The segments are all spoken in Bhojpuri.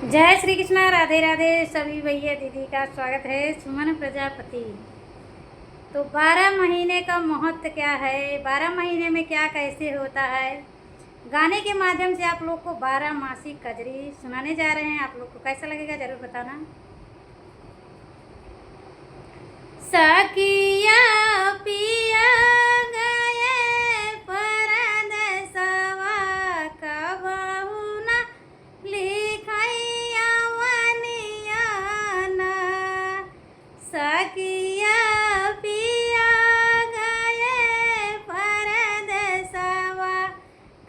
जय श्री कृष्णा, राधे राधे सभी भैया दीदी का स्वागत है सुमन प्रजापति। तो 12 महीने का महत्व क्या है, 12 महीने में क्या कैसे होता है, गाने के माध्यम से आप लोग को 12 मासिक कजरी सुनाने जा रहे हैं। आप लोग को कैसा लगेगा ज़रूर बताना। सखिया पिया गए परदेसवा, कबहू न लिखैया वनियाना। सखिया पिया गए परदेसवा,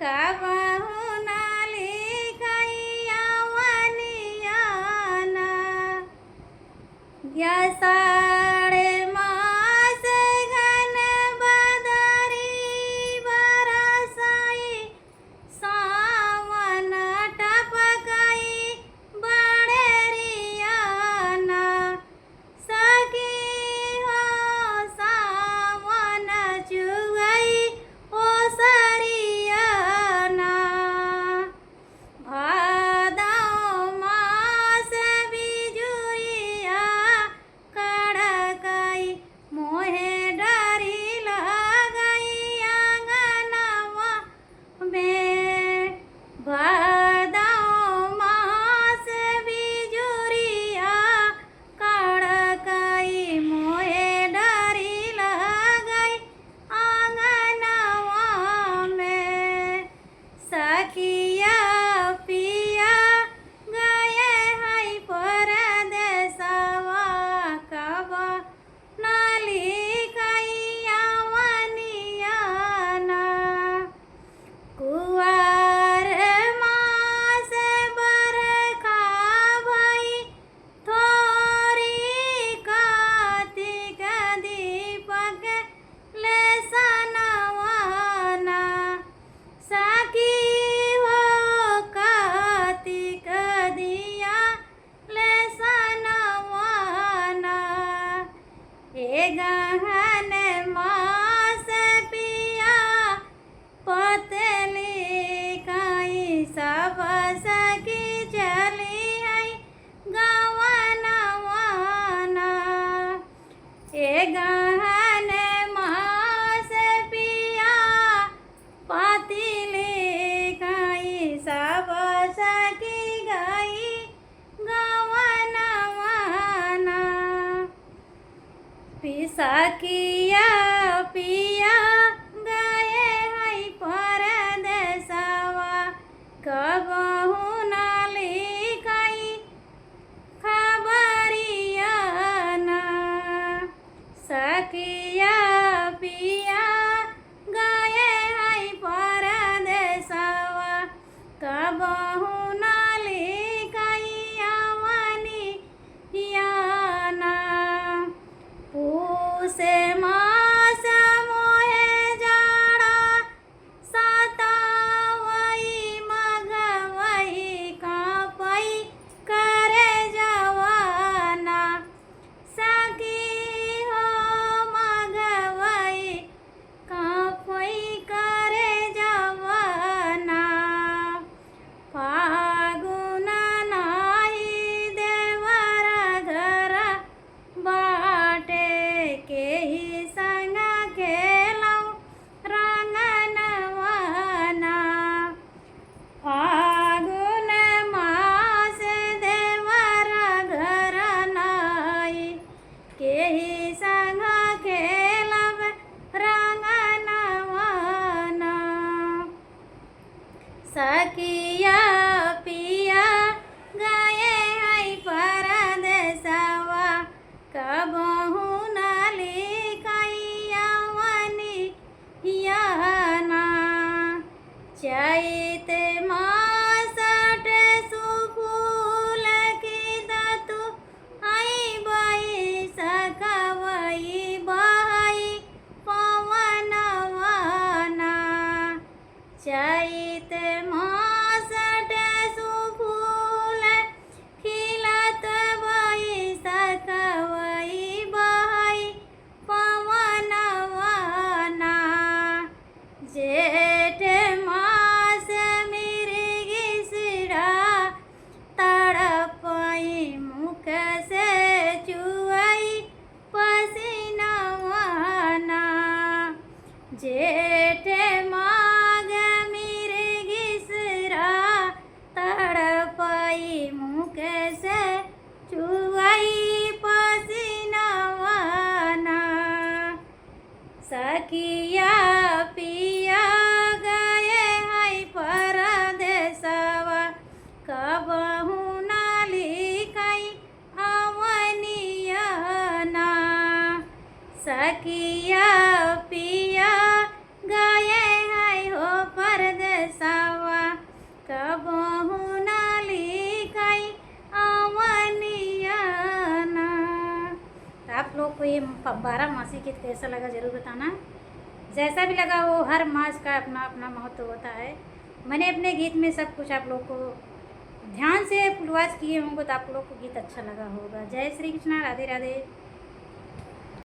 कबहू न लिखैया वनियाना। साढ़े मास घन बदरी बरसाई, सावन टपकाई बड़रियाना। सखी हो सावन चुगई ओ सरियाना। भादौ मास बिजुरिया कड़कई, मोहे डरी लगई आंगनवा में। भादौ मास बिजुरिया कड़कई, मोहे डरी लगई आंगनवा में। सखिया पिया गए हैं परदेसवा, कबहू न लिखैया वनियाना। कुंवर मास बरखा भई, थोरी कार्तिक दीपक लेसनवाना। सखी हो कार्तिक दिया लेसनवाना। ए गहन मास पिया पतली काई, सब सखी चली है गवनवाना। ए गहन मास पिया पतली काई, सब सखी गई गवनवाना। सखिया पिया गए हैं परदेसवा, कबहू न लिखई खबरियाना। सखिया पिया गए हैं परदेसवा, कबहू न लिखैया वनियाना। पूस मास सखिया पिया गए हैं हो परदेसवा कबहू ना लिखाई अवनियाना। तो आप लोग को ये 12 मासी गीत कैसा लगा ज़रूर बताना। जैसा भी लगा वो हर मास का अपना अपना महत्व होता है। मैंने अपने गीत में सब कुछ आप लोग को ध्यान से फुलवास किए होंगे तो आप लोग को गीत अच्छा लगा होगा। जय श्री कृष्णा, राधे राधे।